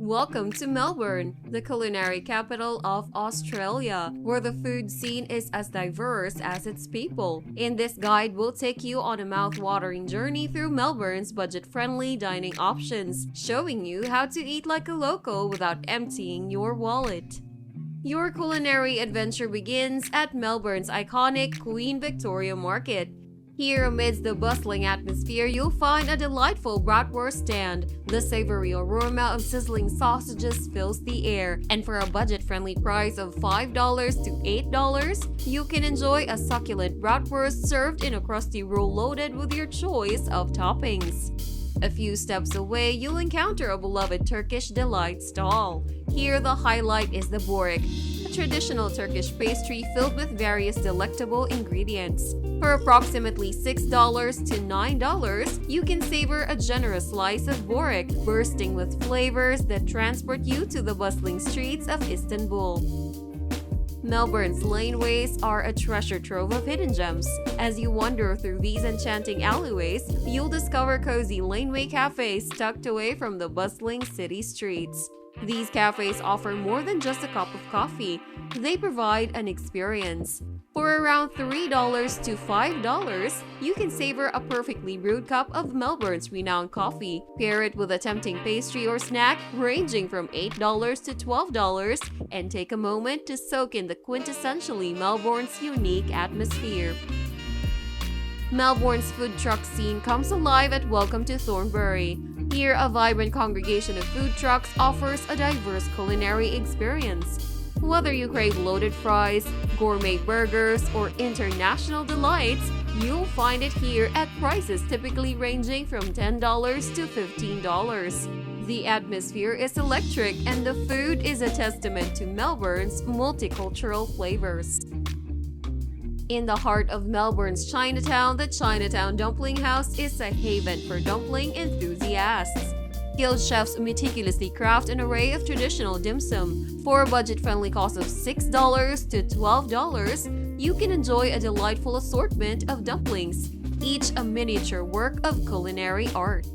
Welcome to Melbourne, the culinary capital of Australia, where the food scene is as diverse as its people. In this guide, we'll take you on a mouth-watering journey through Melbourne's budget-friendly dining options, showing you how to eat like a local without emptying your wallet. Your culinary adventure begins at Melbourne's iconic Queen Victoria Market. Here, amidst the bustling atmosphere, you'll find a delightful Bratwurst Stand. The savory aroma of sizzling sausages fills the air, and for a budget-friendly price of $5 to $8, you can enjoy a succulent bratwurst served in a crusty roll loaded with your choice of toppings. A few steps away, you'll encounter a beloved Turkish delight stall. Here, the highlight is the börek, a traditional Turkish pastry filled with various delectable ingredients. For approximately $6 to $9, you can savor a generous slice of börek, bursting with flavors that transport you to the bustling streets of Istanbul. Melbourne's laneways are a treasure trove of hidden gems. As you wander through these enchanting alleyways, you'll discover cozy Laneway Cafes tucked away from the bustling city streets. These cafes offer more than just a cup of coffee. They provide an experience. For around $3 to $5, you can savor a perfectly brewed cup of Melbourne's renowned coffee. Pair it with a tempting pastry or snack ranging from $8 to $12, and take a moment to soak in the quintessentially Melbourne's unique atmosphere. Melbourne's food truck scene comes alive at Welcome to Thornburry. Here, a vibrant congregation of food trucks offers a diverse culinary experience. Whether you crave loaded fries, gourmet burgers, or international delights, you'll find it here at prices typically ranging from $10 to $15. The atmosphere is electric, and the food is a testament to Melbourne's multicultural flavors. In the heart of Melbourne's Chinatown, the Chinatown Dumpling House is a haven for dumpling enthusiasts. Skilled chefs meticulously craft an array of traditional dim sum. For a budget-friendly cost of $6 to $12, you can enjoy a delightful assortment of dumplings, each a miniature work of culinary art.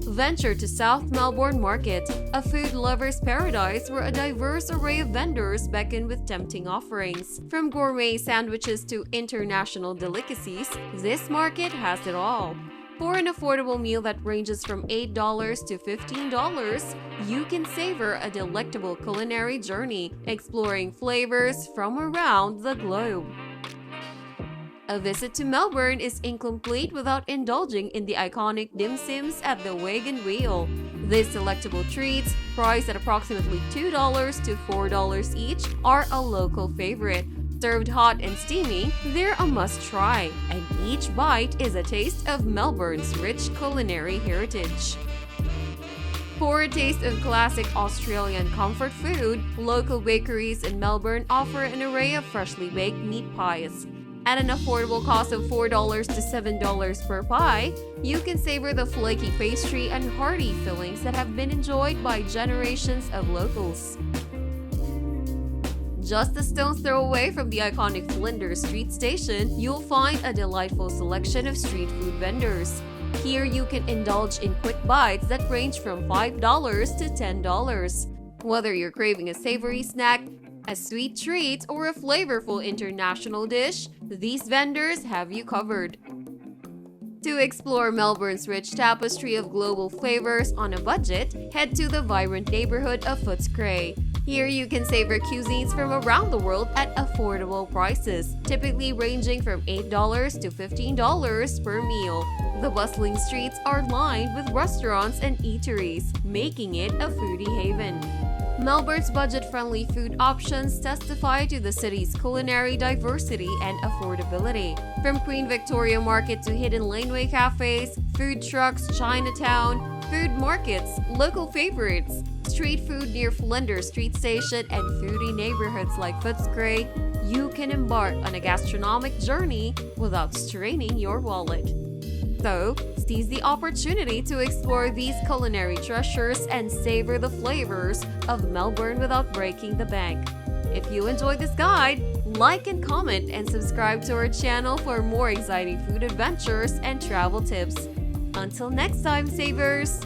Venture to South Melbourne Market, a food lover's paradise where a diverse array of vendors beckon with tempting offerings. From gourmet sandwiches to international delicacies, this market has it all. For an affordable meal that ranges from $8 to $15, you can savor a delectable culinary journey, exploring flavors from around the globe. A visit to Melbourne is incomplete without indulging in the iconic dim sims at the Wagon Wheel. These delectable treats, priced at approximately $2 to $4 each, are a local favorite. Served hot and steamy, they're a must-try, and each bite is a taste of Melbourne's rich culinary heritage. For a taste of classic Australian comfort food, local bakeries in Melbourne offer an array of freshly baked meat pies. At an affordable cost of $4 to $7 per pie, you can savor the flaky pastry and hearty fillings that have been enjoyed by generations of locals. Just a stone's throw away from the iconic Flinders street station, you'll find a delightful selection of street food vendors. Here you can indulge in quick bites that range from $5 to $10. Whether you're craving a savory snack, a sweet treat, or a flavorful international dish, these vendors have you covered. To explore Melbourne's rich tapestry of global flavors on a budget, head to the vibrant neighborhood of Footscray. Here you can savor cuisines from around the world at affordable prices, typically ranging from $8 to $15 per meal. The bustling streets are lined with restaurants and eateries, making it a foodie haven. Melbourne's budget-friendly food options testify to the city's culinary diversity and affordability. From Queen Victoria Market to hidden laneway cafes, food trucks, Chinatown, food markets, local favorites, street food near Flinders Street Station, and foodie neighborhoods like Footscray, you can embark on a gastronomic journey without straining your wallet. So, seize the opportunity to explore these culinary treasures and savor the flavors of Melbourne without breaking the bank. If you enjoyed this guide, like and comment and subscribe to our channel for more exciting food adventures and travel tips. Until next time, Savers!